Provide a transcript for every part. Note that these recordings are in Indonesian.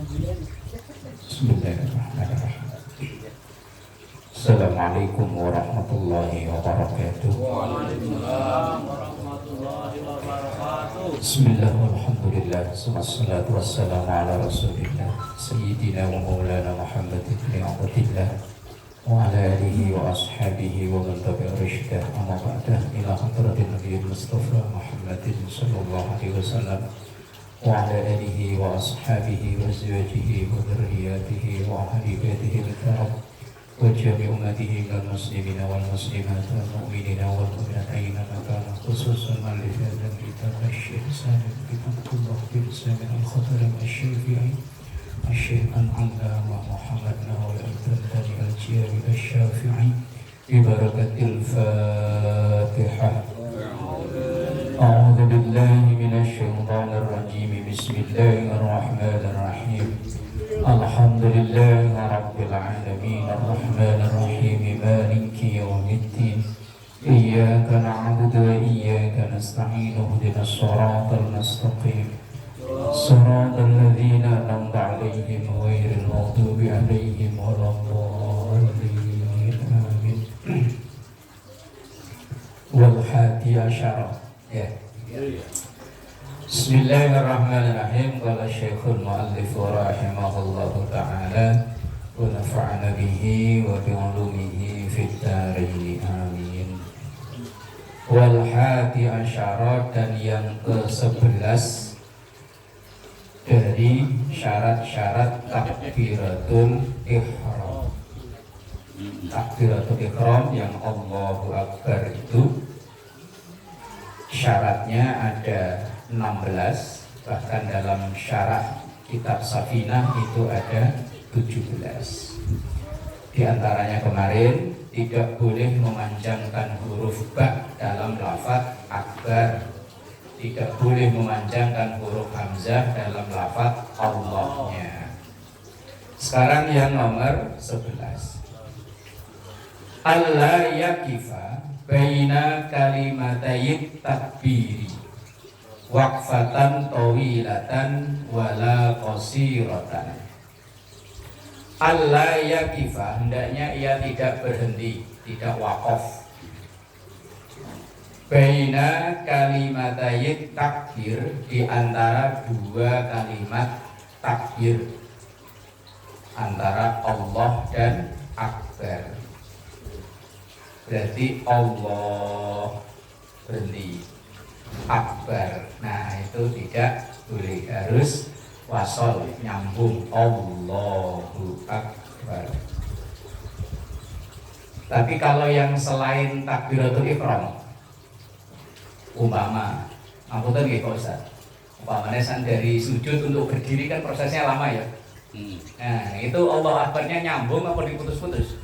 Bismillahirrahmanirrahim. Assalamualaikum warahmatullahi wabarakatuh. Waalaikumsalam warahmatullahi wabarakatuh. Bismillah walhamdulillah wassalatu wassalamu ala rasulillah Sayyidina wa maulana Muhammad ibn Abdillah wa ala alihi wa ashabihi wa man tabi'a risydah amma ba'dah ila hadratin Nabi Mustafa Muhammadin sallallahu alaihi wasallam wa ala alihi wa ashabihi wa azwajihi wa dzurriyyatihi wa ahli baitihi al-kiram wa jami' ummatihi minal muslimina wal muslimat wal mu'minina wal mu'minat aina makana khususan li hadzal kitab asy-syekh Salim bin Abdullah bin Salim al-Khatami asy-Syafi'i asy-syekh al-'allamah Muhammad Nawal al-Tantani al-Jiyari asy-Syafi'i bi barakatil Fatihah. أعوذ بالله من الشيطان الرجيم بسم الله الرحمن الرحيم الحمد لله رب العالمين الرحمن الرحيم مالك يوم الدين إياك نعبد وإياك نستعين اهدنا الصراط المستقيم صراط الذين أنعمت عليهم غير المغضوب عليهم ولا الضالين آمين. والحادي عشر Bismillahirrahmanirrahim. Qala Syekhul Mu'allif rahimahullahu ta'ala wa nafa'ana bihi wa bi'ulumihi fid dharain amin. Wal hadi asyara, dan yang ke-11 dari syarat-syarat takbiratul ihram. Takbiratul ihram yang Allahu Akbar itu syaratnya ada 16, bahkan dalam syarah kitab Safinah itu ada 17. Di antaranya kemarin tidak boleh memanjangkan huruf ba dalam lafaz akbar, tidak boleh memanjangkan huruf hamzah dalam lafaz Allahnya. Sekarang yang nomor 11, Allah yakifa baina kalimatayit takbiri waqfatan tawilatan wala qasiratan. Allah yakifa, hendaknya ia tidak berhenti, tidak waqaf. Baina kalimatayit takbir, di antara dua kalimat takbir, antara Allah dan akbar. Berarti Allah berhenti, akbar, nah itu tidak boleh, harus wasol, nyambung, Allahu Akbar. Tapi kalau yang selain takbiratul ihram, umpama, ngapunten nggih Pak Ustaz, umpamanya dari sujud untuk berdiri kan prosesnya lama ya. Nah itu Allah Akbarnya nyambung apa diputus-putus?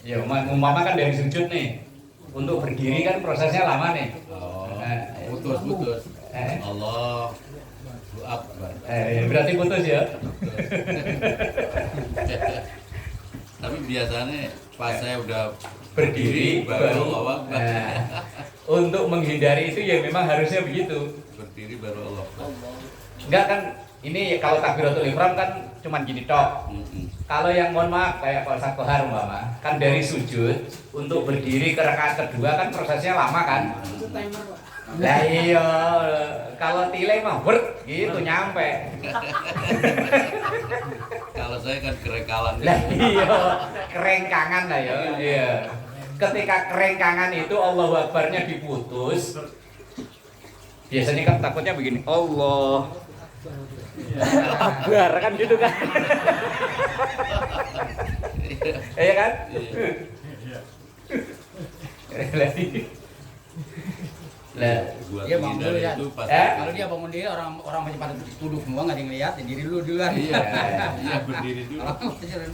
Ya, umpama kan dari sujud nih, untuk berdiri kan prosesnya lama nih. Putus. Allah Akbar. Berarti putus ya. Tapi biasanya pas saya udah Berdiri baru Allah Akbar. Untuk menghindari itu ya memang harusnya begitu. Berdiri baru Allah Akbar. Enggak kan, ini kalau takbiratul ihram kan cuman gini tok. Kalau yang mohon maaf kayak Pak Ustaz Kohar umpama, kan dari sujud untuk berdiri ke rakaat kedua kan prosesnya lama kan? Lah iya, kalau tile mah gitu nyampe. Kalau saya kan kerengkalan. Lah iya, kerengkangan lah ya. Iya. Ketika kerengkangan itu Allahu Akbarnya diputus. Biasanya kan takutnya begini, Allah Akbar kan gitu kan. Iya kan? Lah, dia bangun dulu ya. Itu pas Kalau dia bangun diri orang masih pada duduk semua nggak ada yang lihat, diri dulu duluan. Iya berdiri dulu.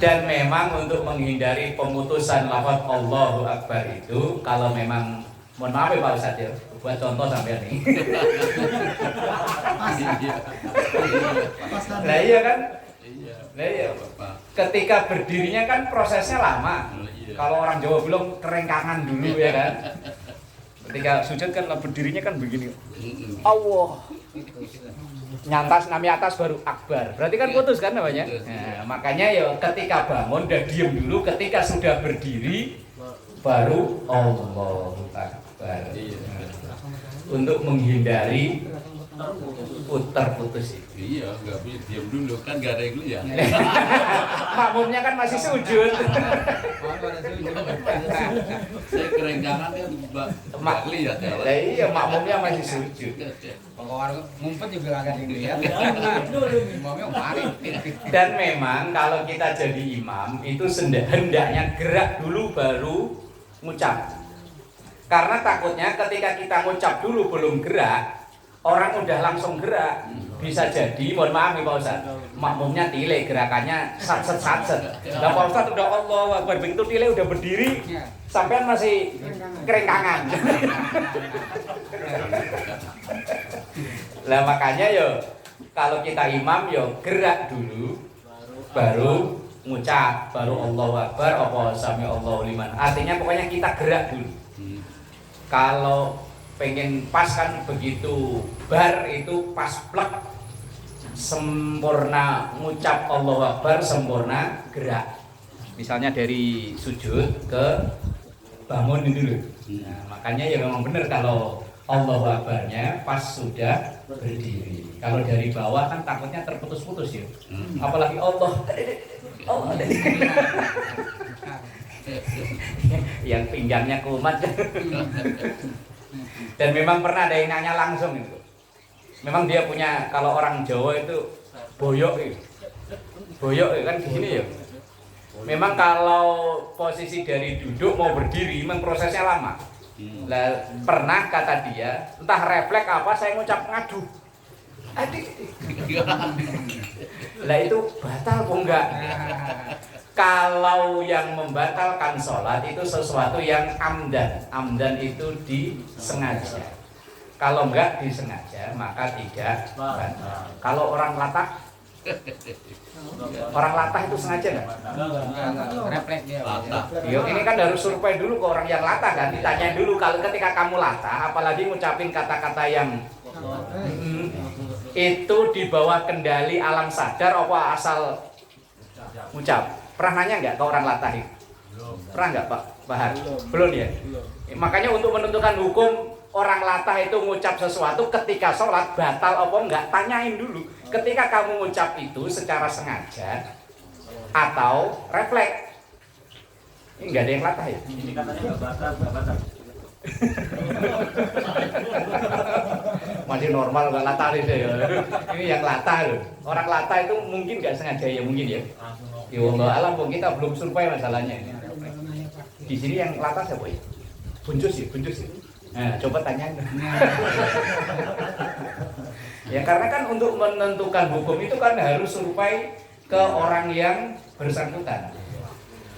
dan memang untuk menghindari pemutusan lafaz Allahu Akbar itu, kalau memang mohon maaf ya Pak Ustadz ya, buat contoh sampai nih. Nah iya kan? Nah iya. Ketika berdirinya kan prosesnya lama. Kalau orang Jawa bilang kerengkangan dulu ya kan. Ketika sujud kan berdirinya kan begini. Allah. nyantas nami atas baru akbar. Berarti kan putus kan namanya. Nah, makanya ya ketika bangun dan diem dulu, ketika sudah berdiri baru Allahu Akbar. Untuk menghindari putus itu. Iya, nggak bisa diam dulu kan nggak ada yang lihat. Makmumnya kan masih sujud. Saya kerenggangan kan nggak lihat ya. Lah iya, makmumnya masih sujud. Kalau ngumpet juga agak dilihat. Imamnya kemarin. Dan memang kalau kita jadi imam itu hendaknya gerak dulu baru ngucap. Karena takutnya ketika kita ngucap dulu belum gerak, orang udah langsung gerak, bisa jadi, mohon maaf nih Pak Ustadz, makmumnya tile gerakannya satset. Nah Pak Ustadz udah Allah Akbar, begitu tile udah berdiri, sampean masih kerengkangan. Lah makanya yo, kalau kita imam yo gerak dulu, baru ngucap, baru Allahu Akbar, apa sami Allahu liman. Artinya pokoknya kita gerak dulu. Kalau pengen pas kan begitu bar itu pas plek sempurna ngucap Allahu Akbar, sempurna gerak. Misalnya dari sujud ke bangun dulu. Nah, makanya ya memang benar kalau Allahu Akbarnya pas sudah berdiri. Kalau dari bawah kan takutnya terputus-putus ya. Apalagi Allah yang pinggangnya kumat. Dan memang pernah ada yang nanya langsung itu. Memang dia punya, kalau orang Jawa itu boyok itu. Boyok kan gini ya. Memang kalau posisi dari duduk mau berdiri memang prosesnya lama. Lah pernah kata dia, entah refleks apa saya ngucap ngadu. Adik. Lah itu batal apa enggak? Kalau yang membatalkan sholat itu sesuatu yang amdan. Amdan itu disengaja. Kalau enggak disengaja maka tidak batal. Kalau orang latah, orang latah itu sengaja enggak? Refleks dia. Yo, ini kan harus survei dulu ke orang yang latah kan. Ditanya dulu kalau ketika kamu latah, apalagi ngucapin kata-kata yang itu di bawah kendali alam sadar apa asal ngucap. Pernah nanya nggak ke orang latah itu? Pernah nggak Pak Bahar? Belum ya? Makanya untuk menentukan hukum orang latah itu ngucap sesuatu ketika sholat batal apa enggak, tanyain dulu. Ketika kamu ngucap itu secara sengaja atau refleks. Ini nggak ada yang latah ya? Ini katanya nggak batal. Masih normal nggak latah itu ya. Ini yang latah loh. Orang latah itu mungkin nggak sengaja ya mungkin ya. Ya Allah alam pun kita belum survei masalahnya. Di sini yang latah siapa ya? Bunjus ya. Nah, coba tanya. Ya karena kan untuk menentukan hukum itu kan harus survei ke orang yang bersangkutan.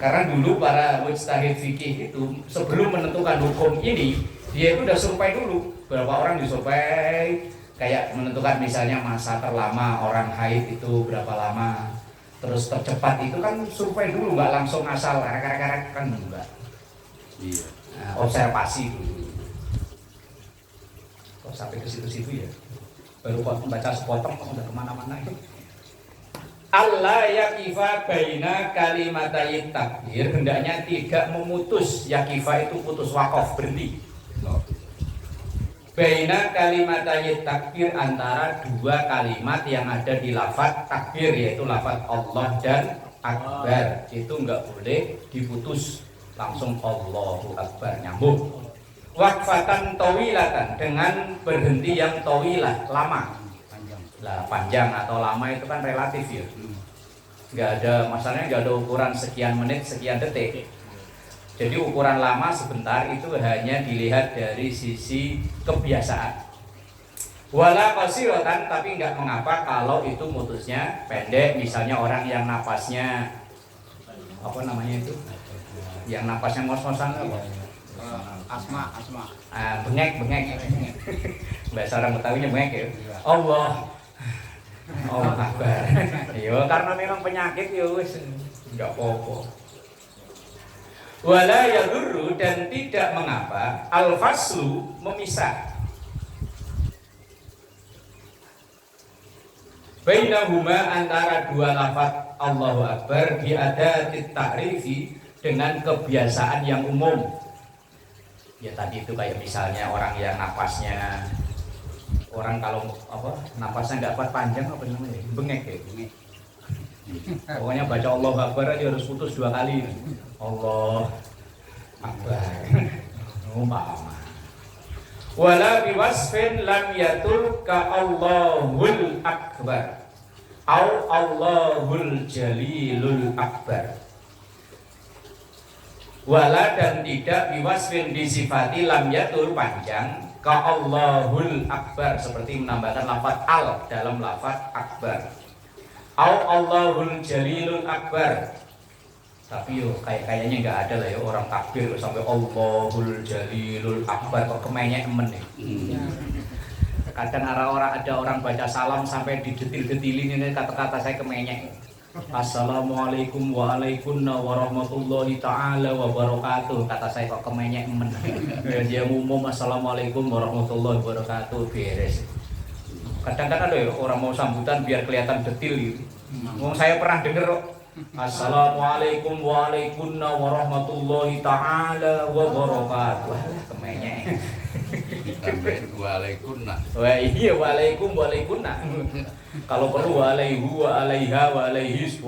Karena dulu para mujtahid fikih itu sebelum menentukan hukum ini dia itu udah survei dulu. Berapa orang disurvei, kayak menentukan misalnya masa terlama orang haid itu berapa lama. Terus tercepat itu kan survei dulu, nggak langsung asal karek-karek kan enggak. Iya. Nah, observasi dulu. Kok sampai ke situ-situ ya? Baru kok membaca sepotong kok udah kemana-mana itu. Allah yakifa baina kalimatayit takbir, hendaknya tidak memutus. Yakifa itu putus, wakaf, berhenti. Baina kalimatayit takbir, antara dua kalimat yang ada di lafaz takbir, yaitu lafaz Allah dan Akbar. Itu enggak boleh diputus, langsung Allahu Akbar nyambung. Waqfatan tawilatan, dengan berhenti yang tawilah, lama. Lah panjang atau lama itu kan relatif ya. Enggak ada, masalahnya enggak ada ukuran sekian menit, sekian detik. Jadi ukuran lama sebentar itu hanya dilihat dari sisi kebiasaan. Wala qasiratan, tapi enggak mengapa kalau itu mutusnya pendek. Misalnya orang yang napasnya apa namanya itu? Yang napasnya ngos-ngosan apa? Asma. Bengek. Bahasa orang Betawinya bengek ya. Allah Akbar. Yo karena memang penyakit yo wis enggak apa-apa. Wala yadurru, dan tidak mengapa al-faslu, memisah. Bainahuma antara dua lafaz Allahu Akbar biadatit ta'rifi dengan kebiasaan yang umum. Ya tadi itu kayak misalnya orang yang napasnya, orang kalau napasnya nggak kuat panjang apa namanya, bengek ya, bengek. Pokoknya baca Allahu Akbar aja harus putus 2 kali. Allah Akbar. Umpama. Wala biwasfin lam yatul ka Allahul Akbar au Allahul Jalilul Akbar. Wala dan tidak biwasfin disifati lam yatul panjang ka Allahul Akbar seperti menambahkan lafaz al dalam lafaz akbar. Au Allahul Jalilul Akbar. Tapi yo kayaknya nggak ada lah ya orang takbir sampai Allahul Jalilul Akbar kok kemenyek emen nih. Kadang ada orang baca salam sampai didetil-detilin ini kata-kata saya kemenyek. Assalamualaikum warahmatullahi taala wabarakatuh. Kata saya kok kemenyek emen. Dia ngomong assalamualaikum warahmatullahi wabarakatuh beres. Kadang-kadang ada ya orang mau sambutan biar kelihatan detil gitu. Saya pernah denger Assalamualaikum warahmatullahi taala wabarakatuh. Kemenyek. Ditambahin waalaikumna. Wah iya waalaikumna. Kalau perlu walaihu wa alaiha wa alaihis.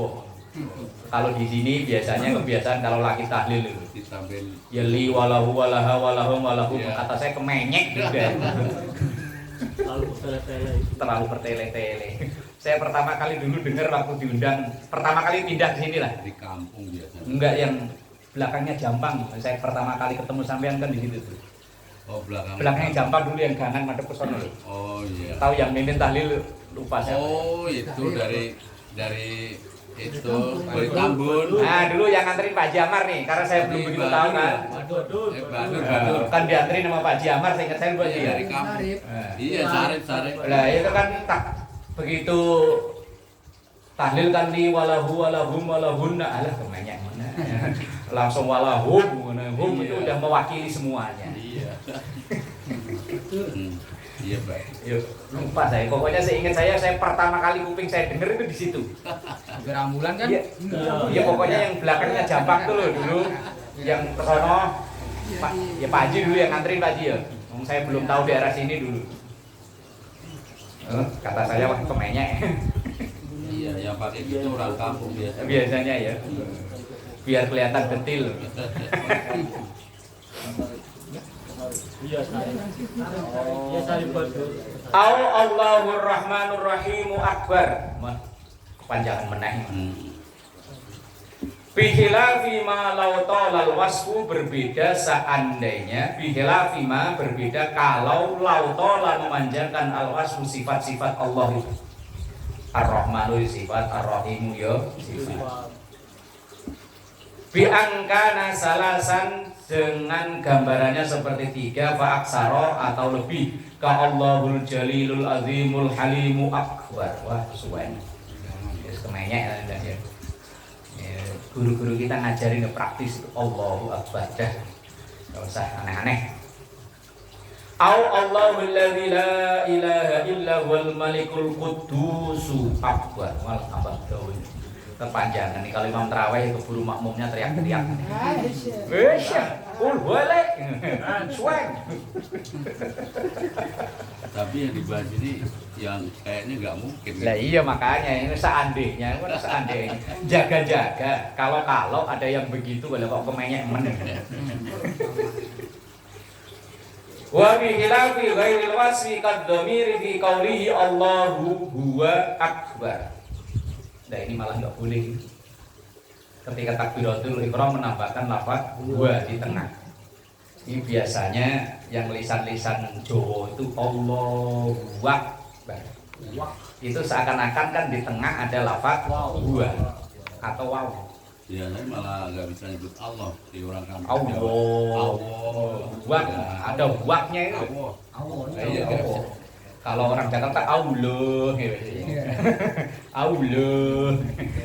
Kalau di sini biasanya kebiasaan kalau laki tahlil itu Ditambahin yali walahu walaha walahum walahu. Kata saya kemenyek juga. Terlalu bertele-tele. Saya pertama kali dulu dengar waktu diundang, pertama kali pindah ke sini lah. di kampung biasanya. Enggak yang belakangnya Jampang. Saya pertama kali ketemu sampean kan di situ tuh. Oh Belakangnya Jampang dulu yang gangan madep ke sono. Oh iya. Tahu yang mimpin tahlil lupa saya. Oh itu dari itu dari Tambun. Nah dulu yang nganterin Pak Jamar nih, karena saya belum begitu tahu kan. Badur. Kan dianterin sama Pak Jamar, saya ingat saya buat dia. Dari kampung. Iya Sarip. Nah itu kan tak begitu tahlil kan di walahu walahum walahunna alah kemenyak mana. Langsung walahum, hum itu udah mewakili semuanya. Iya. Iya Pak. Yuk, lupa saya. Pokoknya saya ingat saya pertama kali kuping saya denger itu di situ. Hampir ambulan kan? Iya. Iya pokoknya yang belakangnya Jampang tuh loh dulu. Yang ke sono Pak, ya Pak Haji dulu yang nganterin Pak Haji ya. Saya belum tahu daerah sini dulu. Kata saya wah kemenyek. Iya, yang pakai gitu orang kampung biasa. Biasanya ya. Biar kelihatan detil. Au Allahur Rahmanur Rahimu Akbar. Kepanjangan meneh. Bihilafi ma law talal wasfu berbeda seandainya bihilafi ma berbeda kalau law tala memanjangkan al wasfu sifat-sifat Allah itu. Ar-Rahmanu sifat, Ar-Rahimu ya sifat. Bi angkana salasan dengan gambarannya seperti 3 fa aksara atau lebih ka Allahul Jalilul Azimul Halimu Akbar. Wah suwen. Wis kemenyek ya. Guru-guru kita ngajarin ke praktis itu Allahu Akbar dah. Enggak usah aneh-aneh. Au Allahul ladzi la ilaha illa huwal malikul quddus akbar. Wal apa daun. Kepanjangan nih kalau Imam Tarawih keburu makmumnya teriak-teriak. Wes, boleh. Sweng. Tapi yang dibahas ini yang kayaknya nggak mungkin. Lah iya makanya ini seandainya, jaga-jaga. Kalau ada yang begitu kalau kok kemenyek men. Wa bi khilafi ghairil wasfi kad dhamiri fi qoulihi Allahu huwa akbar. Nah ini malah nggak boleh. Ketika takbiratul ihram menambahkan lafaz huwa di tengah. Ini biasanya yang lisan-lisan Jawa itu Allahu Akbar. Itu seakan-akan kan di tengah ada lafaz huwa atau waw. Biasanya malah nggak bisa nyebut Allah di orang kampung. Allah. Ada waknya itu. Iya. Kalau orang Jakarta Allah, Allah.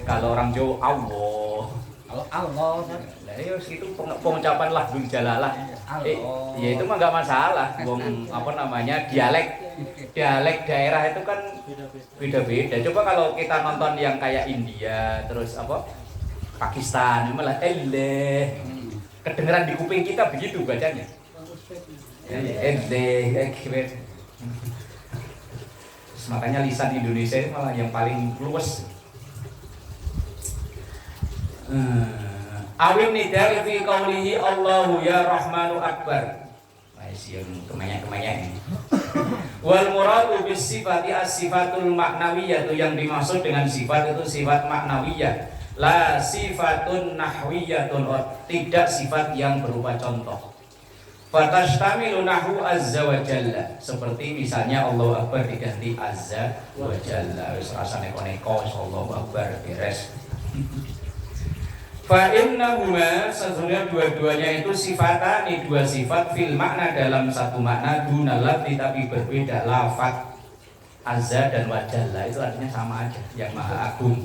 Kalau orang Jawa Allah. Kalau Allah kan. Nah, itu pengucapan lafzul jalalah. Ya itu mah nggak masalah. Wong apa namanya dialek dialek daerah itu kan beda-beda. Coba kalau kita nonton yang kayak India, terus apa Pakistan, malah kedengeran di kuping kita begitu bacanya. Keren. Makanya lisan Indonesia itu malah yang paling luwes. Awin nidari fi qaulihi Allahu ya Rahmanu Akbar. Yang kemanyak-kemanyak ini. Wal muradu bis sifati as-sifatul ma'nawiyah, itu yang dimaksud dengan sifat itu sifat ma'nawiyah. La sifatun nahwiyatun, tidak sifat yang berupa contoh. Fatashtamilu nahwu azza wa jalla, seperti misalnya Allahu Akbar diganti azza wa jalla. Wis rasane koneko Allahu Akbar beres. Fa innahuma, sesungguhnya dua-duanya itu sifatani, dua sifat fil makna, dalam satu makna, dunal lafzi tapi berbeda lafaz. Azza dan wajalla itu artinya sama aja, yang maha agung.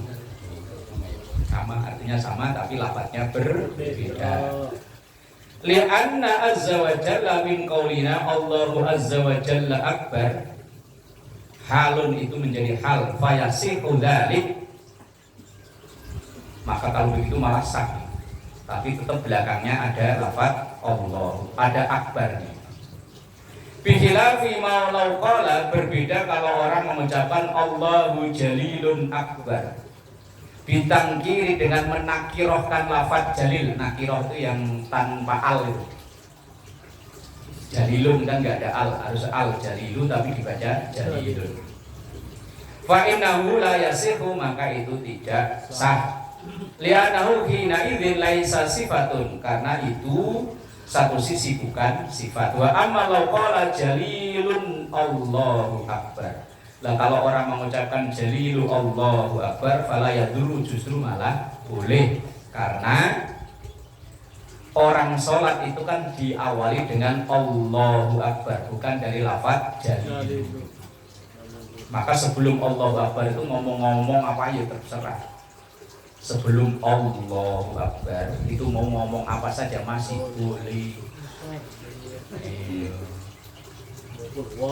Sama, artinya sama tapi lafaznya berbeda. Li'anna azza wa jalla min qaulina Allahu azza wa jalla akbar, halun itu menjadi hal, fayasihu dzalik, maka kalau begitu malah sah, tapi tetap belakangnya ada lafaz Allah, ada akbarnya. Bihilafi ma law qala, berbeda kalau orang mengucapkan Allahu jalilun akbar, bintang kiri dengan menakirohkan lafaz jalil. Nakiroh itu yang tanpa al itu. Jalilun kan nggak ada al, harus al, jalilu tapi dibaca jalilun. Fa innahu la yasihu, maka itu tidak sah. Li'annahu hina idzin laisa sifatun, karena itu satu sisi bukan sifat. Wa amma law qala jalilun Allahu akbar, lah kalau orang mengucapkan jalilu Allahu akbar fala yadurru, justru malah boleh, karena orang sholat itu kan diawali dengan Allahu akbar, bukan dari lafaz jalilu. Maka sebelum Allahu akbar itu ngomong-ngomong apa ya terserah. Sebelum Allahu Akbar itu mau ngomong apa saja masih boleh.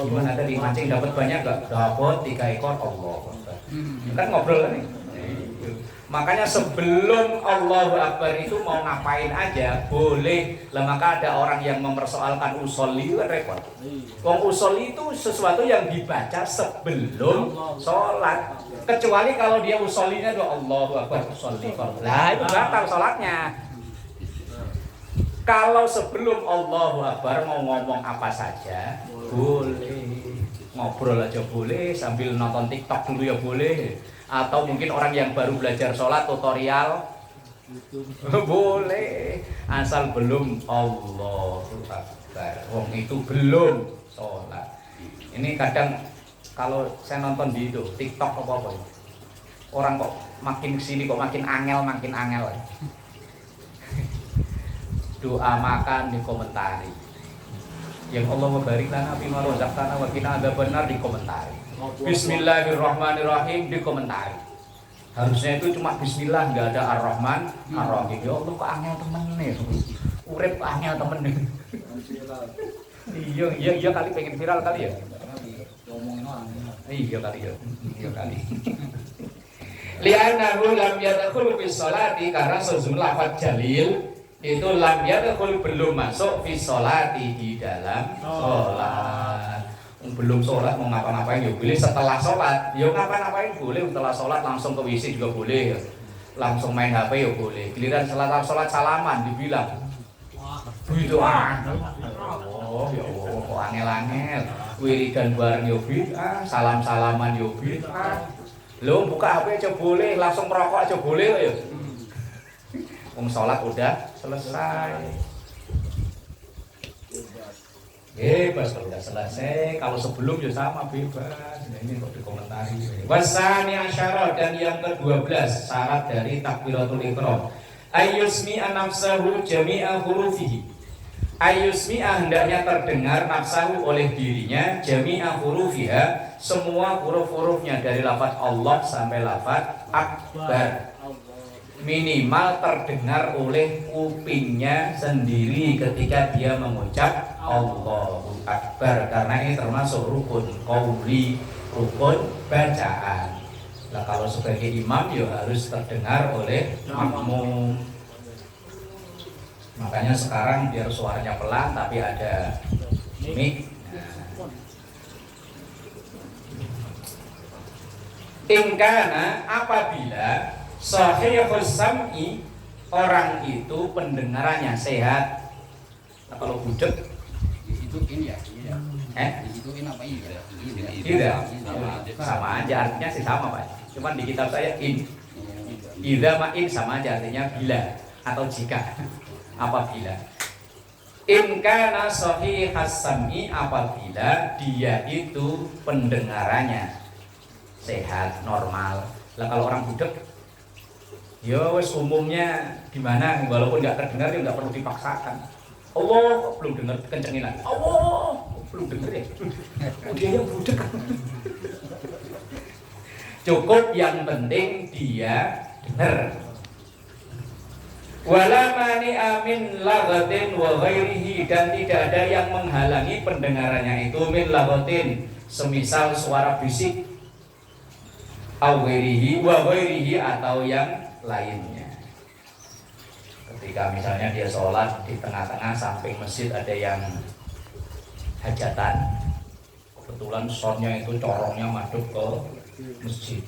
Gimana tadi mancing dapat banyak gak? Dapat 3 ekor Allahu Akbar. Kan ngobrol kan nih. Makanya sebelum Allahu Akbar itu mau ngapain aja boleh. Lah maka ada orang yang mempersoalkan usolli, itu repot. Wong usolli itu sesuatu yang dibaca sebelum sholat. Kecuali kalau dia usollinya doa Allahu Akbar usolli. Lah itu batal sholatnya. Kalau sebelum Allahu Akbar mau ngomong apa saja boleh. Ngobrol aja boleh, sambil nonton TikTok dulu ya boleh. Atau mungkin orang yang baru belajar sholat tutorial boleh, asal belum Allahu Akbar. Wong itu belum sholat. Ini kadang kalau saya nonton di itu TikTok apa orang kok makin kesini kok makin angel. Doa makan dikomentari, yang Allah barik lana fima razaqtana wa qina adzabannar dikomentari. Bismillahirrahmanirrahim dikomentari. Harusnya itu cuma bismillah, nggak ada ar-Rahman ar-Rahim. Ya Allah kok angel temen nih. Urip angel temen nih. Iya kali pengen viral kali ya. Iya kali. Li'annahu lam yadkhul fi sholati, karena sesungguhnya lafaz jalil itu lam yadkhul, belum masuk fi sholati, di dalam sholat. Belum sholat mau ngapa-ngapain ya boleh, setelah sholat ya ngapa-ngapain boleh, setelah sholat langsung ke WC juga boleh, langsung main HP ya boleh. Giliran setelah sholat salaman dibilang gitu oh ya Allah kok angel-angel, wiridan bareng ya bid'ah, salam-salaman ya bid'ah. Lo buka HP aja boleh, langsung merokok aja boleh ya. Sholat udah selesai. Bebas kalau udah selesai, kalau sebelum ya sama bebas. Nah, ini kok dikomentari. Wasani asyara, dan yang ke-12 syarat dari takbiratul ihram. Ayyusmi'a nafsahu jami'a hurufihi. Ayyusmi'a, hendaknya terdengar nafsahu oleh dirinya, jami'a hurufiha, semua huruf-hurufnya dari lafaz Allah sampai lafaz akbar. Minimal terdengar oleh kupingnya sendiri ketika dia mengucap Allahu Akbar. akbar, karena ini termasuk rukun qauli, rukun bacaan. Nah kalau sebagai imam ya harus terdengar oleh makmum. Makanya sekarang biar suaranya pelan tapi ada mic. Ingkana apabila sahihus sam'i, orang itu pendengarannya sehat. Nah, kalau budak Itu ini ya. Itu ini apa ini ya? tidak, sama aja artinya sih sama Pak. Cuman di kitab saya idza ma'in sama aja artinya bila atau jika, apabila. In kana sahihas sam'i, apabila dia itu pendengarannya sehat, normal. Lah kalau orang budak ya wes umumnya gimana, walaupun nggak terdengar ya nggak perlu dipaksakan. Allah belum dengar, kencengin lagi. Allah belum dengar ya. Dia yang budak. Cukup yang penting dia dengar. Wala mani amin laghatin wa ghairihi, dan tidak ada yang menghalangi pendengarannya itu min laghatin, semisal suara bisik, au ghairihi wa ghairihi, atau yang lainnya. Ketika misalnya dia sholat di tengah-tengah samping masjid ada yang hajatan, kebetulan soundnya itu corongnya madep ke masjid.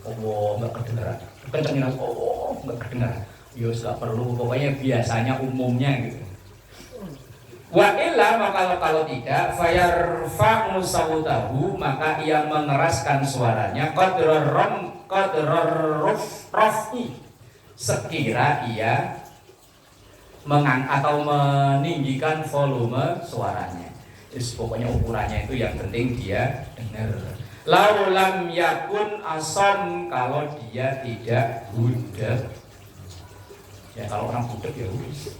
Oh nggak kedengeran, kencengin lagi. Oh nggak kedengeran. Ya nggak perlu, pokoknya biasanya umumnya gitu. Wa illa, maka kalau tidak, fayarfa'u sautahu, maka ia mengeraskan suaranya qadrar raf'i, sekira ia atau meninggikan volume suaranya. Pokoknya ukurannya itu yang penting dia dengar. Laulam yakun asom, kalau dia tidak budak. Ya kalau orang budak ya wis.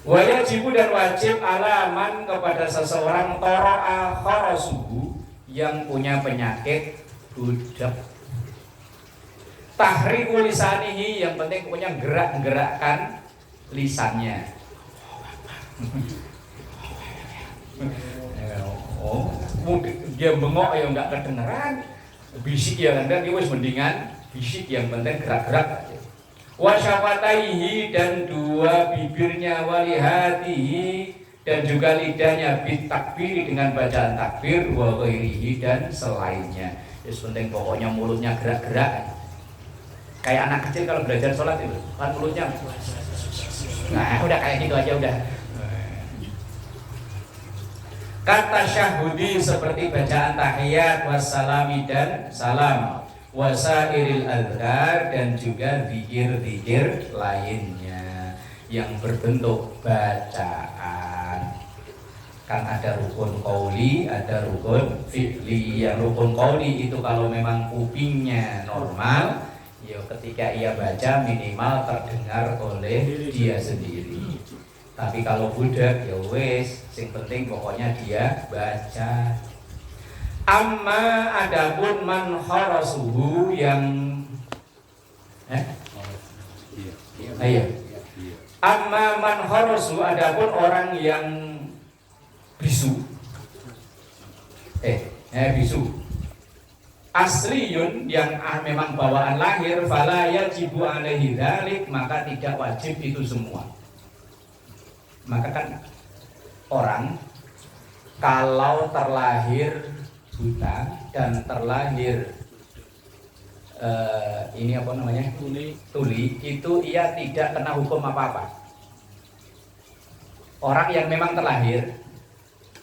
Wajibu, dan wajib alaman kepada seseorang toro'a kharasuhu, yang punya penyakit budak. Tahriku lisanihi, yang penting pokoknya gerak-gerakkan lisannya. Oh, dia bengok ya nggak kedengeran, bisik ya kan, dia wis mendingan bisik, yang penting gerak-gerak. Wasyafataihi, dan dua bibirnya, walihatihi, dan juga lidahnya, bitakbir, dengan bacaan takbir, wa ghairihi, dan selainnya. Yang penting pokoknya mulutnya gerak-gerak. Kayak anak kecil kalau belajar sholat itu kan mulutnya, nah udah kayak gitu aja udah. Kata syahudi, seperti bacaan tahiyat, wassalami, dan salam, wasairil azkar, dan juga zikir-zikir lainnya yang berbentuk bacaan. Kan ada rukun qauli, ada rukun fi'li. Yang rukun qauli itu kalau memang kupingnya normal, ya ketika ia baca minimal terdengar oleh dia sendiri. Tapi kalau budak ya wes, sing penting pokoknya dia baca. Amma adapun man kharasuhu, yang ayo. Amma man kharasu, adapun orang yang bisu. Bisu. Asliyun, yang memang bawaan lahir, fala yajibu alaihi dzalik, maka tidak wajib itu semua. Maka kan orang kalau terlahir buta dan terlahir ini apa namanya, tuli, itu ia tidak kena hukum apa-apa. Orang yang memang terlahir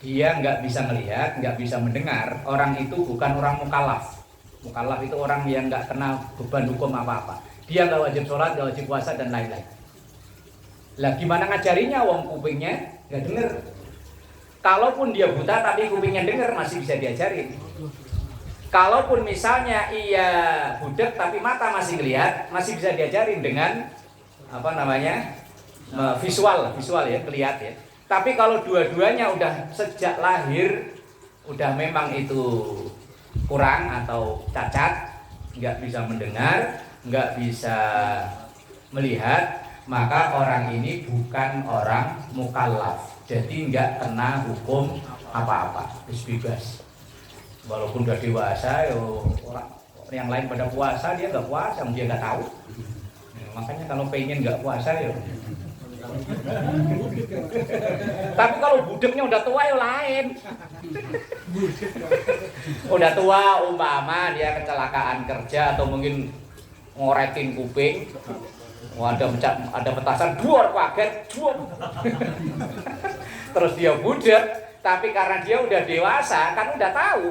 dia nggak bisa melihat, nggak bisa mendengar, orang itu bukan orang mukallaf. Mukallaf itu orang yang nggak kena beban hukum apa-apa. Dia nggak wajib sholat, nggak wajib puasa, dan lain-lain. Lah gimana ngajarinya, wong kupingnya nggak denger. Kalaupun dia buta tapi kupingnya denger, masih bisa diajarin. Kalaupun misalnya ia budak tapi mata masih lihat, masih bisa diajarin dengan apa namanya, visual ya, kelihat ya. Tapi kalau dua-duanya udah sejak lahir udah memang itu kurang atau cacat, nggak bisa mendengar, nggak bisa melihat, maka orang ini bukan orang mukallaf, jadi nggak kena hukum apa-apa, bebas. Walaupun udah dewasa, orang yang lain pada puasa dia nggak puasa, dia nggak tahu. Makanya kalau pengen nggak puasa ya. Tapi kalau budeknya udah tua ya lain. Udah tua umpama dia kecelakaan kerja atau mungkin ngorekin kuping, ada petasan duar kaget, duar. Terus dia budek, tapi karena dia udah dewasa kan udah tahu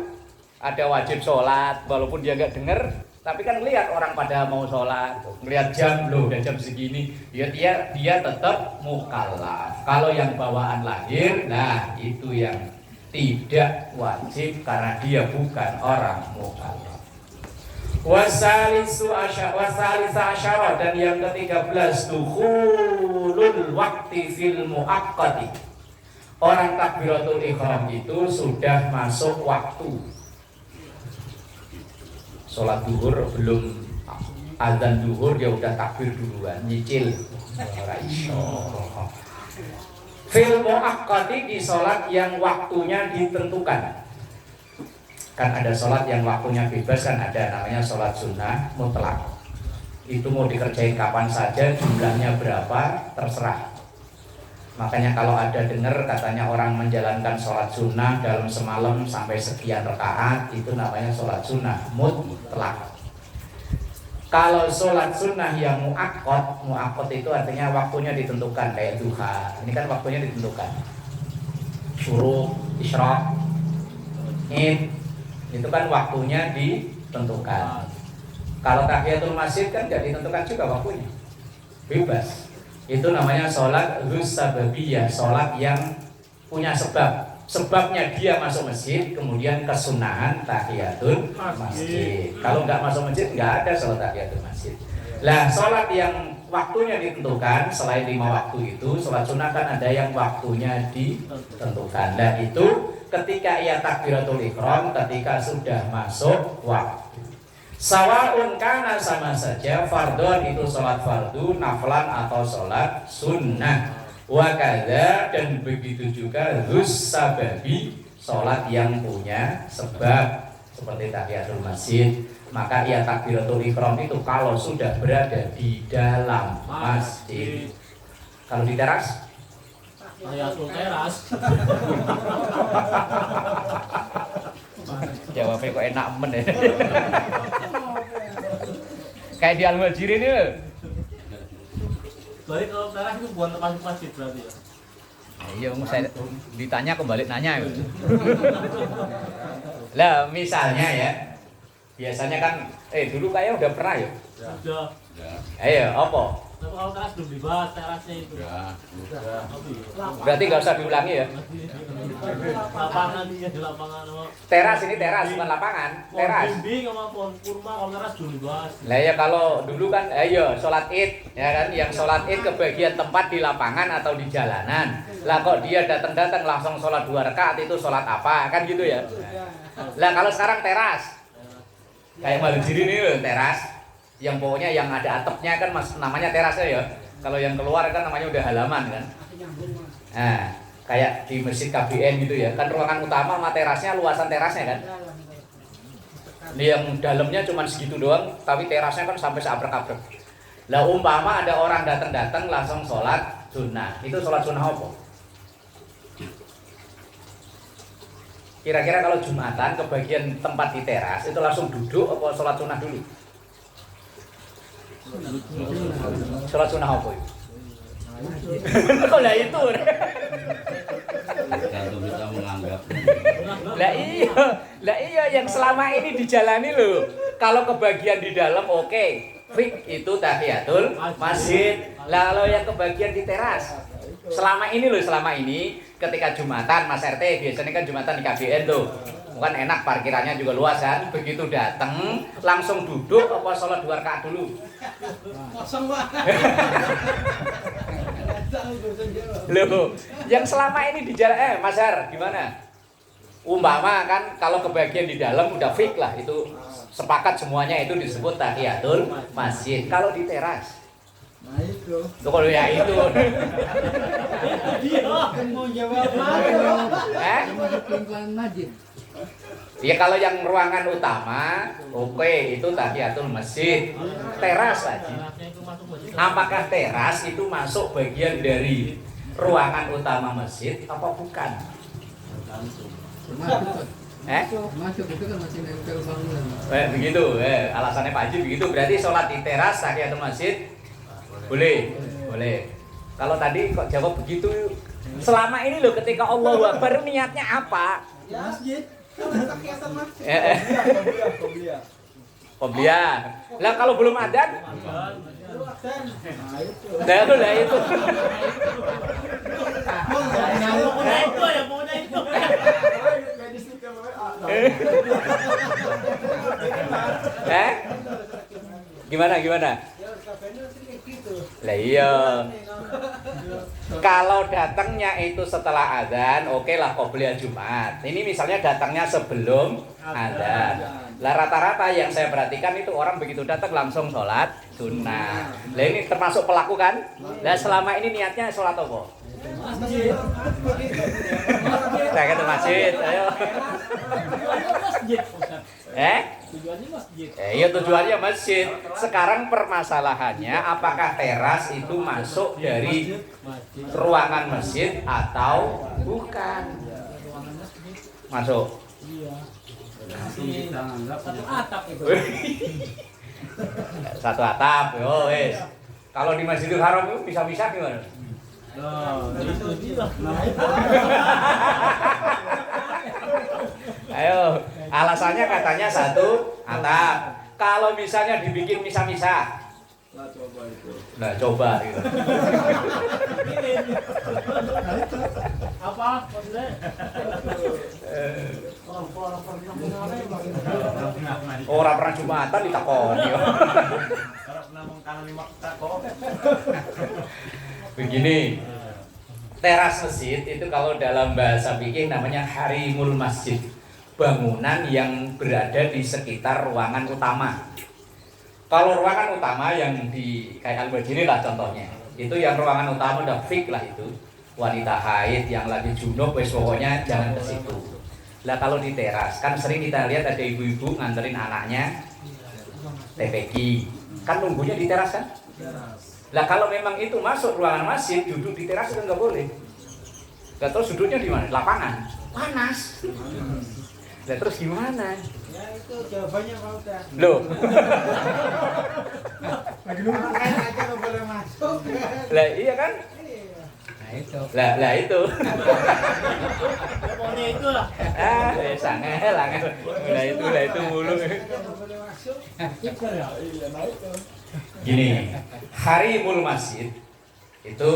ada wajib sholat, walaupun dia nggak dengar. Tapi kan lihat orang pada mau sholat, ngelihat jam loh, udah jam segini, dia tetap mukallaf. Kalau yang bawaan lahir, nah itu yang tidak wajib karena dia bukan orang mukallaf. Wasalisa asyara, dan yang ke-13 dukhulul waqti fil muaqqati. Orang takbiratul ihram itu sudah masuk waktu. Sholat duhur belum azan duhur dia udah takbir duluan, nyicil. Fil muaqqati, di sholat yang waktunya ditentukan. Kan ada sholat yang waktunya bebas, kan ada namanya sholat sunnah mutlak. Itu mau dikerjain kapan saja, jumlahnya berapa terserah. Makanya kalau ada dengar katanya orang menjalankan sholat sunnah dalam semalam sampai sekian rakaat, itu namanya sholat sunnah mutlak. Kalau sholat sunnah yang muakkad itu artinya waktunya ditentukan, kayak duha. Ini kan waktunya ditentukan. Syuruk, isyraq, id, itu kan waktunya ditentukan. Kalau tahiyatul masjid kan nggak ditentukan juga waktunya, bebas. Itu namanya sholat sababiyah, sholat yang punya sebab. Sebabnya dia masuk masjid, kemudian kesunahan tahiyatul masjid. Kalau nggak masuk masjid, nggak ada sholat tahiyatul masjid. Lah, sholat yang waktunya ditentukan, selain 5 waktu itu, sholat sunnah kan ada yang waktunya ditentukan. Dan itu ketika ia takbiratul ihram, ketika sudah masuk waktu. Sawaun kana, sama saja, fardhon itu sholat fardu, naflan atau sholat sunnah. Wakadha, dan begitu juga sababi, sholat yang punya sebab, seperti tahiyatul masjid. Maka ia takbiratul ihram itu kalau sudah berada di dalam masjid. Kalau di teras? Tahiyatul teras. Jawabnya kok enak men ya. Kayak di Al-Muhajirin ini. Berarti kalau teras itu bukan tempat masjid berarti ya? Iya, saya ditanya kembali nanya. Lah misalnya ya, biasanya kan, dulu kayak udah pernah ya. Sudah. Ayo, apa? Tapi kalau teras belum dibahas terasnya itu. Sudah. Berarti nggak usah diulangi ya. Lapangan dia di lapangan. Teras ini teras, bukan lapangan. Teras. Pohon bimbing sama pohon kurma, kalau teras belum dibahas. Lah ya kalau dulu kan, ayo sholat id, ya kan, yang sholat id kebagian tempat di lapangan atau di jalanan. Lah kok dia datang langsung sholat 2 rakaat, itu sholat apa? Kan gitu ya. Lah kalau sekarang teras, kayak Al-Muhajirin ini loh, teras. Yang pokoknya yang ada atapnya kan namanya terasnya ya. Kalau yang keluar kan namanya udah halaman kan. Nah, kayak di masjid KBN gitu ya. Kan ruangan utama sama terasnya, luasan terasnya kan. Yang dalamnya cuma segitu doang, tapi terasnya kan sampai seabrek-abrek. Lah umpama ada orang datang langsung sholat sunnah. Itu sholat sunnah apa? Kira-kira kalau Jumatan kebagian tempat di teras itu langsung duduk apa sholat sunnah dulu? Sholat sunnah apa itu? Kok lah itu? Tergantung kita menganggap. Lah iya yang selama ini dijalani loh. Kalau kebagian di dalam oke, fik itu tahiyatul masjid. Lah kalau yang kebagian di teras, selama ini ketika Jumatan Mas RT biasanya kan Jumatan di KBN tuh. Bukan enak, parkirannya juga luas kan. Begitu datang langsung duduk apa sholat 2 rakaat dulu? Kosong Pak. Loh, yang selama ini di jalan Mas Har gimana? Umpama kan kalau kebagian di dalam udah fix lah, itu sepakat semuanya itu disebut tahiyatul masjid. Kalau di teras Nah itu. Tuh kalau ya itu. Kan mau jawab Eh? masjid. Ya kalau yang ruangan utama, oke, itu tahiyatul masjid. Teras aja. Terasnya itu masuk masjid. Apakah teras itu masuk bagian dari ruangan utama masjid apa bukan? Masuk itu kan masih nempel bangunan. Begitu, alasannya Pak Haji begitu. Berarti sholat di teras tahiyatul masjid boleh, boleh. Kalau tadi kok jawab begitu, selama ini loh ketika Allahu Akbar niatnya apa? Masjid. Qobliyah. Lah kalau belum adzan? Nah itu. Maunya itu ya, maunya itu. Gimana? Lah iya. Kalau datangnya itu setelah adzan, oke lah qobliyah Jumat. Ini misalnya datangnya sebelum adzan. Lah rata-rata yang saya perhatikan itu orang begitu datang langsung sholat sunnah. Lah ini termasuk pelaku kan? Lah selama ini niatnya sholat apa? Masjid. Saya ke masjid, ayo. Masjid. Tujuannya masjid. Iya tujuannya masjid. Sekarang permasalahannya apakah teras itu masuk dari ruangan masjid atau bukan? Masuk. Iya. Satu atap itu. Satu atap, yo wes. Kalau di Masjidil Haram itu bisa-bisa gimana? Itu dia. Ayo, alasannya katanya satu atap. Kalau misalnya dibikin misah-misah, nah coba gitu. Apa maksudnya? Orang pernah Jumatan ditakoni. Begini, teras masjid itu kalau dalam bahasa fikih namanya harimul masjid, bangunan yang berada di sekitar ruangan utama. Kalau ruangan utama yang di kayak Al-Bajiri lah contohnya, itu yang ruangan utama udah fix lah itu, wanita haid yang lagi junub, wes pokoknya jangan ke situ. Lah kalau di teras kan sering kita lihat ada ibu-ibu nganterin anaknya TPQ, kan nunggunya di teras kan? Lah kalau memang itu masuk ruangan masjid, duduk di teras itu nggak boleh. Lah terus duduknya di mana? Lapangan, panas. Lah terus gimana? Ya itu jawabannya Pak Ustaz. Loh, Makanya aja nggak boleh masuk. lah iya kan? Nah itu. Lah itu. Maunya itu lah. Sangat lah. Lah itu mulu. Nggak boleh masuk. Nah itu. Gini, harimul masjid itu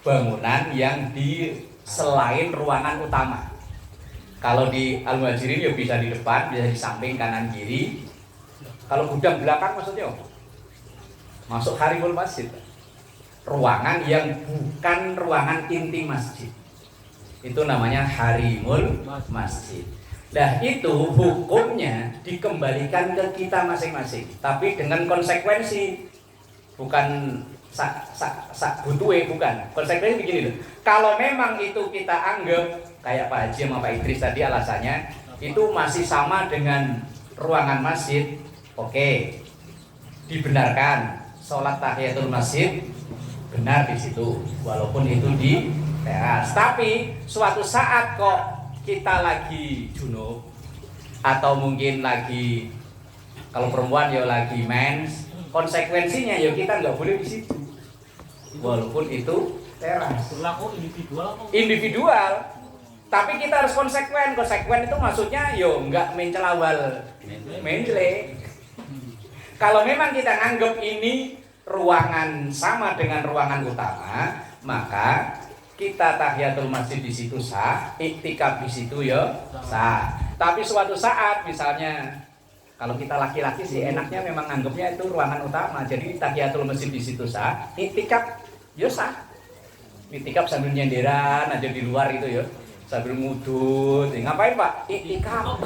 bangunan yang di selain ruangan utama. Kalau di Al-Muhajirin ya bisa di depan, bisa di samping kanan kiri. Kalau gudang belakang maksudnya apa? Masuk harimul masjid. Ruangan yang bukan ruangan inti masjid. Itu namanya harimul masjid. Nah itu hukumnya dikembalikan ke kita masing-masing, tapi dengan konsekuensi, bukan butuhe, bukan. Konsekuensi begini loh. Kalau memang itu kita anggap kayak Pak Haji sama Pak Idris tadi alasannya itu masih sama dengan ruangan masjid, oke, dibenarkan sholat tahiyatul masjid benar di situ, walaupun itu di teras. Tapi suatu saat kok kita lagi junub atau mungkin lagi, kalau perempuan ya lagi mens, konsekuensinya ya kita nggak boleh di situ, walaupun itu teras. Berlaku individual apa? Individual, tapi kita harus konsekuen. Konsekuen itu maksudnya yo nggak mencelawal menjele. Kalau memang kita nganggap ini ruangan sama dengan ruangan utama, maka kita tahiyatul masjid di situ sah, iktikaf di situ ya sah. Tapi suatu saat misalnya kalau kita laki-laki sih enaknya memang nganggapnya itu ruangan utama, jadi tahiyatul masjid di situ sah, iktikaf ya sah. Iktikaf sambil nyenderan aja di luar itu ya, sambil ngudut. Ngapain Pak? Iktikaf.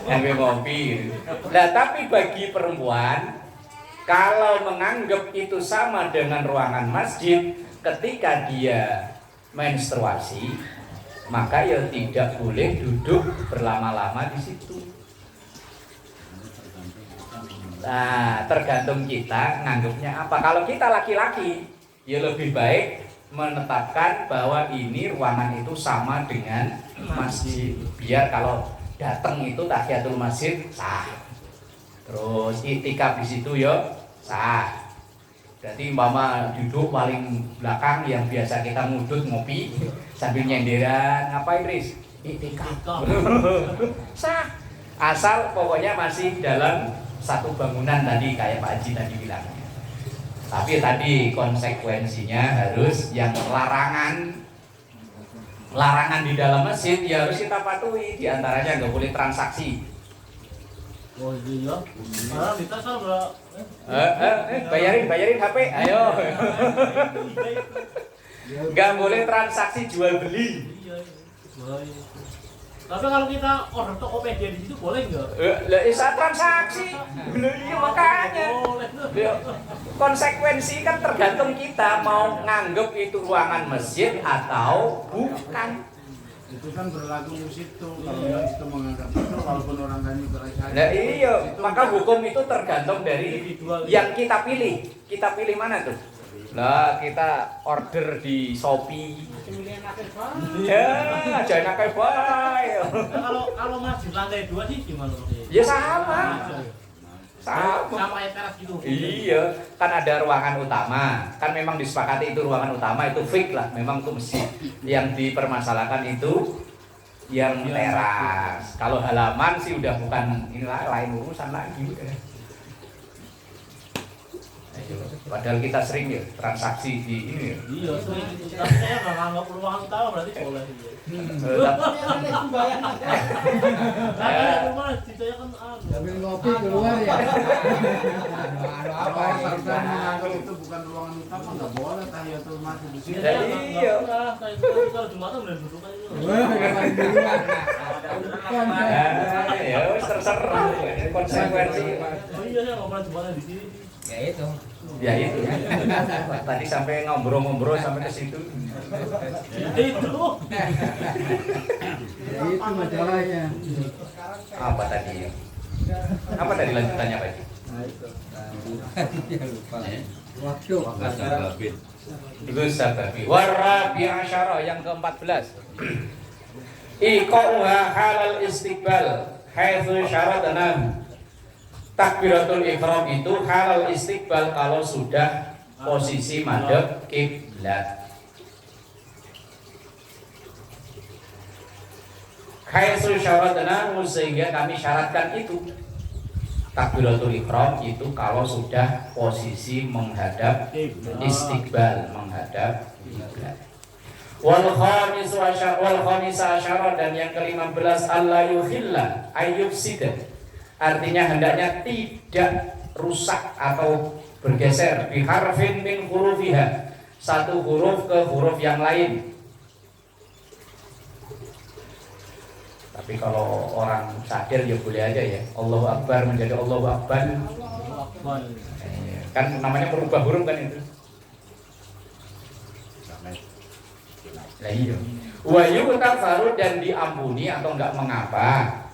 Sambil ngopi. Nah tapi bagi perempuan Kalau menganggap itu sama dengan ruangan masjid ketika dia menstruasi, maka ya tidak boleh duduk berlama-lama di situ. Nah, tergantung kita nganggapnya apa. Kalau kita laki-laki, ya lebih baik menetapkan bahwa ini ruangan itu sama dengan masjid. Biar kalau datang itu tahiyatul masjid sah. Terus itikaf di situ ya sah. Jadi umpama duduk paling belakang yang biasa kita ngudut ngopi sambil nyenderan, ngapain Riz? Itikaf. Sah. Asal pokoknya masih dalam satu bangunan tadi kayak Pak Haji tadi bilang. Tapi tadi konsekuensinya harus yang larangan di dalam masjid ya harus kita patuhi. Di antaranya nggak boleh transaksi. Oh iya. Malah kita sama. Bayarin HP, ayo. Nggak boleh transaksi jual beli. Iya. Tapi kalau kita order Tokopedia di situ boleh nggak? Bisa transaksi. Iya makanya. Boleh. Konsekuensi kan tergantung kita mau nganggep itu ruangan masjid atau bukan. Itu kan berlaku di situ. Kalau yang itu menganggap itu, walaupun orang lain berasa. Nah iya, maka hukum itu tergantung dari yang kita pilih. Kita pilih mana tuh? Nah kita order di Shopee. Ya, jangan kayak baik. Kalau masjid lantai 2 sih gimana? Ya sama. Sama ya teras gitu. Iya, kan ada ruangan utama. Kan memang disepakati itu ruangan utama itu fix lah, memang itu masjid. Yang dipermasalahkan itu yang teras. Kalau halaman sih udah bukan inilah lain urusan lagi. Padahal kita sering ya transaksi di ini. Iya, sering. Tapi saya nggak nganggap ruangan utama berarti boleh. Nah, rumah ceritanya kan Sambil ngopi keluar ya. Apa Kalau kita menganggap itu bukan ruangan utama, nggak boleh tahiyatul masjid di situ. Iya. Kalau Jumatan udah duduk aja. Ya wis terserah konsekuensi. Oh iya, saya nggak pernah Jumatan di sini. Ya itu. Ya itu. Tadi sampai ngobrol-ngobrol sampai ke situ. Itu. Ya itu masalahnya. Apa tadi? Apa tadi lanjutannya Pak? Nah itu. Waktu. Itu sababi. Warabi asyara yang ke-14. Iqa'uha halal istiqbal haitsu syaratna. Takbiratul ihram itu halal istiqbal kalau sudah posisi madhep kiblat. Haitsu syaratna sehingga kami syaratkan itu. Takbiratul ihram itu kalau sudah posisi menghadap istiqbal, menghadap kiblat. Wal khamis asyara dan yang ke-15 alla yuhilla ayyufsida. Artinya hendaknya tidak rusak atau bergeser biharfin min hurufiha, satu huruf ke huruf yang lain. Tapi kalau orang sadar ya boleh aja ya. Allahu Akbar menjadi Allahu Akbar. Kan namanya merubah huruf kan itu. Lah iya. Wa yughfaru dan diampuni atau enggak mengapa.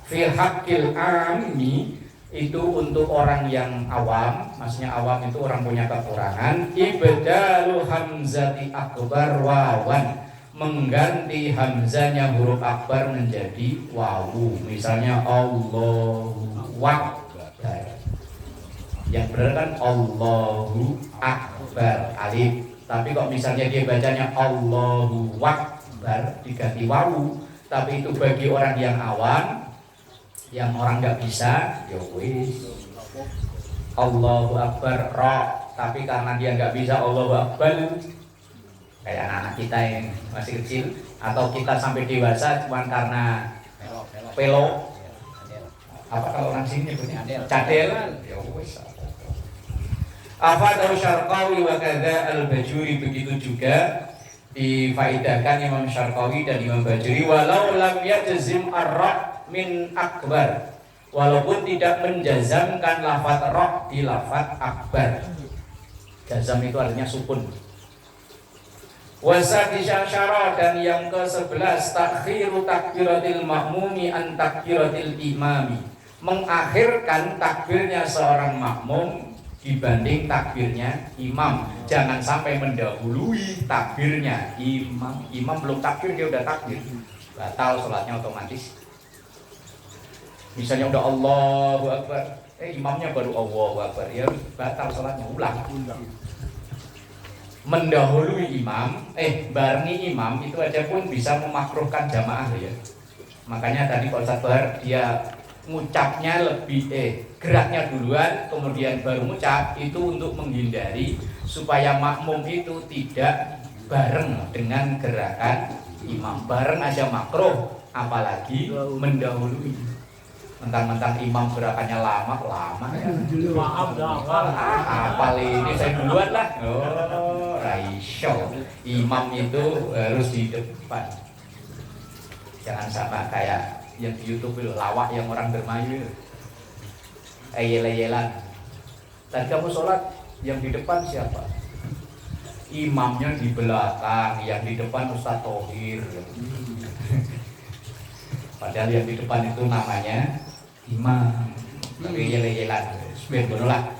Fil haqqil ammi itu untuk orang yang awam, maksudnya awam itu orang punya kekurangan. Ibdalu hamzati akbar wawan, mengganti hamzanya huruf akbar menjadi wawu. Misalnya Allahu Akbar. Yang benar kan Allahu Akbar alif. Tapi kok misalnya dia bacanya Allahu Akbar diganti wawu, tapi itu bagi orang yang awam, yang orang nggak bisa, ya wis Allahu Akbar ra, tapi karena dia nggak bisa Allahu Akbar, kayak anak-anak kita yang masih kecil atau kita sampai dewasa cuman karena pelo, apa kalau orang sini nyebutnya cadel, ya wis. Afadahu Syarqawi wa kadza al-Bajuri, begitu juga difaidahkan Imam Syarqawi dan Imam Bajuri walau lam yajzim ar-ra min akbar, walaupun tidak menjazamkan lafaz roh di lafaz akbar. Jazam itu artinya sukun. Wasadisyasyara, dan yang ke-11 takhiru takbiratil makmumi an takbiratil imami, mengakhirkan takbirnya seorang makmum dibanding takbirnya imam. Jangan sampai mendahului takbirnya imam. Imam belum takbir dia udah takbir, batal sholatnya otomatis. Misalnya udah Allahu Akbar, imamnya baru Allahu Akbar, ya batal sholatnya, ulang. Mendahului imam, barengi imam itu aja pun bisa memakruhkan jamaah ya. Makanya tadi Pak Ustadz Bahar dia ngucapnya lebih geraknya duluan kemudian baru ngucap, itu untuk menghindari supaya makmum itu tidak bareng dengan gerakan imam. Bareng aja makruh, apalagi mendahului. Mentang-mentang imam gerakannya lama ya. Maaf dah, Apal ini saya duluan lah. Oh, Raisyo. Imam itu harus di depan. Jangan sama kayak yang di YouTube itu, lawak yang orang bermayu itu. Yel-yelan. Tadi kamu sholat, yang di depan siapa? Imamnya di belakang, yang di depan Ustaz Thohir. Padahal yang di depan itu namanya imam, tapi yel-yelan, sebenarnya.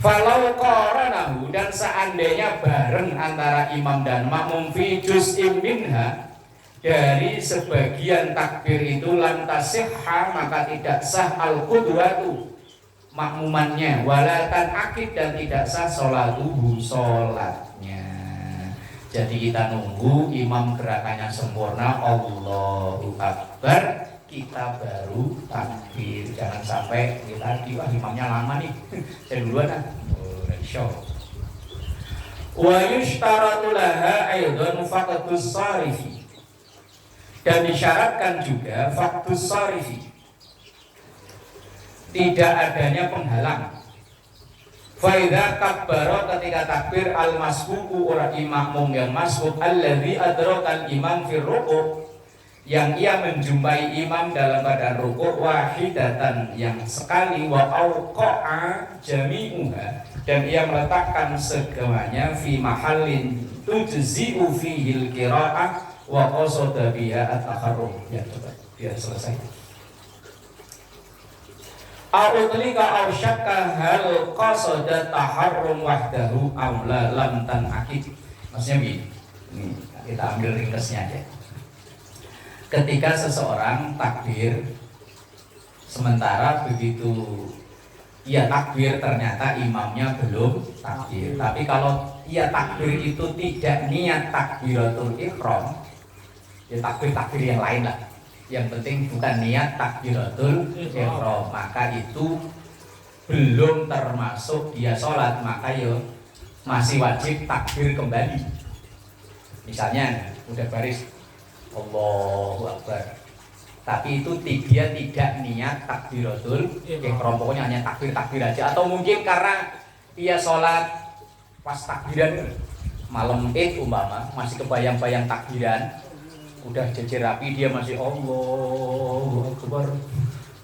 Falau qaranahu, dan seandainya bareng antara imam dan makmum fi juz'im minha, dari sebagian takbir itu lam tasihha, maka tidak sah al-qudwatu makmumannya, walatan akid, dan tidak sah sholatuhu sholatnya. Jadi kita nunggu imam gerakannya sempurna, Allahu Akbar, kita baru takbir. Jangan sampai kita imamnya lama nih, saya duluan ah. Insya Allah. Wa yushtaratu laha aidan faqtus sarifi, dan disyaratkan juga faqtus sarifi, tidak adanya penghalang. Faidha kabbaro, ketika takbir al-masbuku ora imam yang masbuk, alladzi adrakal imam fir ruku', yang ia menjumpai imam dalam keadaan ruku', wahidatan, yang sekali, wa auqa'a jami'uha, dan ia meletakkan segamanya, fi mahallin tujzi'u fihil qira'ah wa qasada biha at-takharrum. Ya coba biar selesai. A'udlika aw syakka hal qasada taharrum wahdahu amla lam tan'akid. Maksudnya begini, ini kita ambil ringkasnya aja. Ketika seseorang takbir, sementara begitu ia takbir ternyata imamnya belum takbir. Tapi kalau ia takbir itu tidak niat takbiratul ihram, ya takbir yang lain lah. Yang penting bukan niat takbiratul ihram, maka itu belum termasuk dia sholat, maka ya masih wajib takbir kembali. Misalnya udah baris Allahu Akbar, tapi itu dia tidak niat takbiratul ihram, pokoknya hanya takbir aja. Atau mungkin karena dia sholat pas takbiran malam Id umpama, masih kebayang-bayang takbiran, udah jejer rapi, dia masih Allahu Akbar,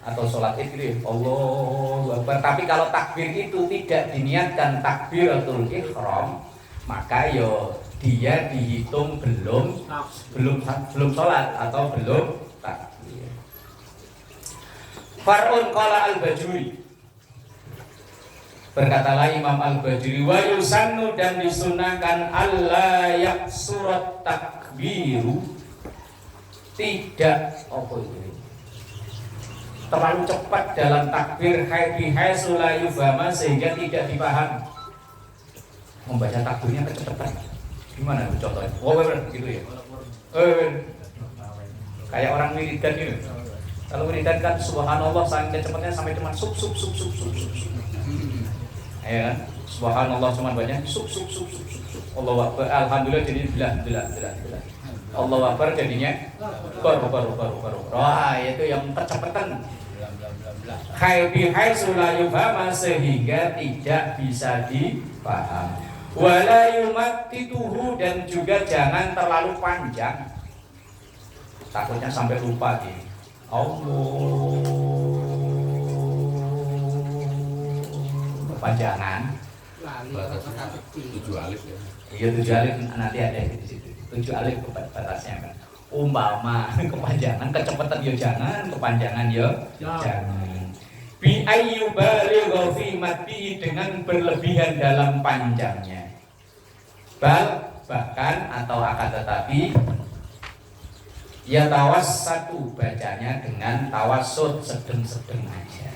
atau sholat Id gitu, Allahu Akbar. Tapi kalau takbir itu tidak diniatkan takbiratul ihram, maka yo dia dihitung belum sholat atau belum takbir. Far'un qala al-Bajuri, berkatalah Imam al-Bajuri, wa yusannu, dan disunahkan alla yaksurat takbiru, tidak terlalu cepat dalam takbir, haitsu la yufhama, sehingga tidak dipahami. Membaca takbirnya kecepatan. Gimana contohnya? Gitu ya. Kayak orang wiridan gitu. Kalau wiridan kan subhanallah saking kecepatnya sampai cuma sub. Ya kan? Subhanallah cuma banyak sub. Allahu Akbar, alhamdulillah jadi bilah. Allahu Akbar jadinya baru. Wah, itu yang kecepatan. Haitsu la yufhama, sehingga tidak bisa dipahami. Wala yumattituhu, dan juga jangan terlalu panjang, takutnya sampai lupa gitu. Allah kepanjangan. Tujuh alif ya. Iya 7 alif nanti ada di situ. 7 alif batasnya kan. Umpama kepanjangan kecepatan ya jangan, kepanjangan ya jangan. Bi ayyubaligha fi maddi dengan berlebihan dalam panjangnya. Bahkan atau akan tetapi ya tawassatu bacanya dengan tawassut sedeng-sedeng aja.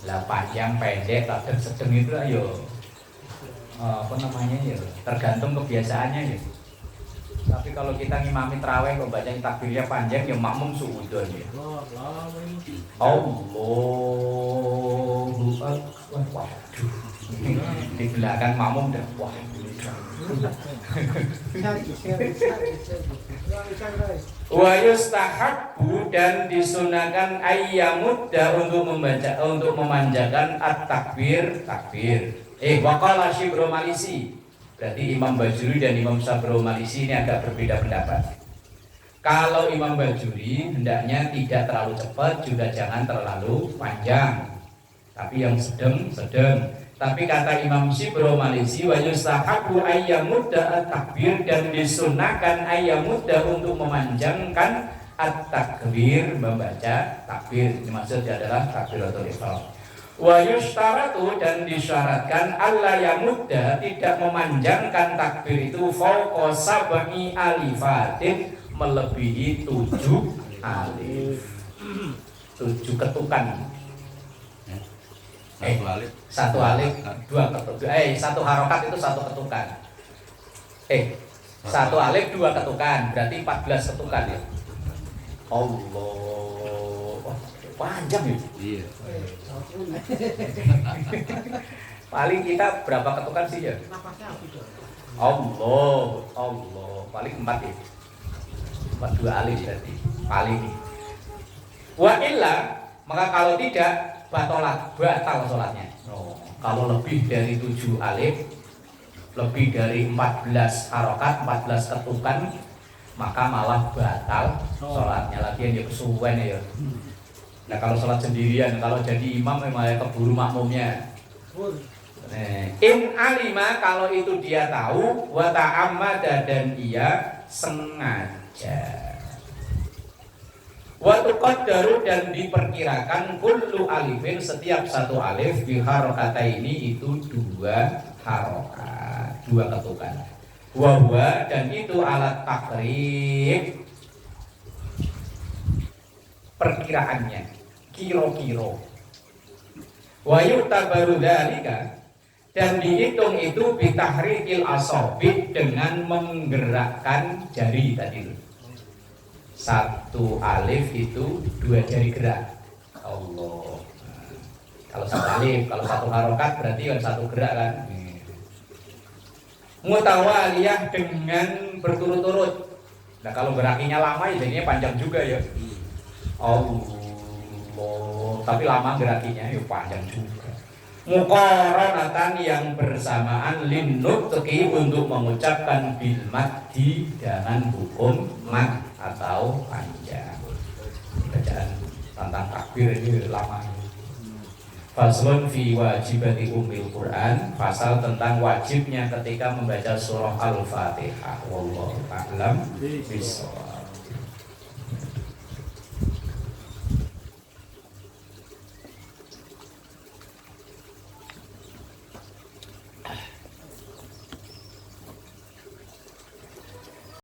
Lah panjang pendek kadang sedeng itu ayo apa namanya ya tergantung kebiasaannya ya. Tapi kalau kita ngimami tarawih kok baca takbirnya panjang ya makmum suudon ya. Allahu Akbar. Waduh. Di belakang makmum dah wah. Wa yustahabbu dan disunahkan ayyamudda untuk memanjakan at-takbir takbir. Waqala Syibru Malisi. Berarti Imam Bajuri dan Imam Sabro Malisi ini agak berbeda pendapat. Kalau Imam Bajuri hendaknya tidak terlalu cepat juga jangan terlalu panjang. Tapi yang sedang. Tapi kata Imam Syibru Malisi wa yustahabbu ayyamudda at-takbir dan disunahkan ayyamudda untuk memanjangkan at-takbir membaca takbir. Ini maksudnya adalah takbiratul ihram. Wa yushtaratu dan disyaratkan alla yamudda tidak memanjangkan takbir itu fauqa sab'i alifatin melebihi 7 alif. 7 ketukan. Satu alif. 1 alif 2 ketukan. Satu harokat itu 1 ketukan. 1 alif 2 ketukan berarti 14 ketukan ya. Allah. Panjang ya. Iya. Paling kita berapa ketukan sih ya? Allah paling 4 ya. 4 2 alif berarti paling. Wa illa maka kalau tidak batal sholatnya. Kalau lebih dari 7 alif, lebih dari 14 harokat, 14 ketukan, maka malah batal sholatnya. Lagian ya kesuwen ya. Nah kalau sholat sendirian, kalau jadi imam memang keburu makmumnya. In alima kalau itu dia tahu, wa ta'ammada dan ia sengaja. Wa tuqaddaru dan diperkirakan kullu alifin setiap 1 alif bi harokataini itu 2 harokat, 2 ketukan. Wa huwa dan itu alat takrib perkiraannya kiro-kiro. Wa yutabaru dzalika dan dihitung itu bitahrikil asabi dengan menggerakkan jari tadi. 1 alif itu 2 jari gerak. Allah. Kalau 1 alif, kalau 1 harokat berarti kan 1 gerak kan. Mutawaliyah dengan berturut-turut. Nah kalau gerakinya lama ya jadinya panjang juga ya. Allah. Tapi lama gerakinya ya panjang juga. Muqaranatan yang bersamaan linnutqi untuk mengucapkan bil maddi dengan hukum mad atau panjang. Bacaan tentang takbir ini lama. Faslun fi wajibati ummil Quran, pasal tentang wajibnya ketika membaca surah Al-Fatihah. Wallahu a'lam bishawab.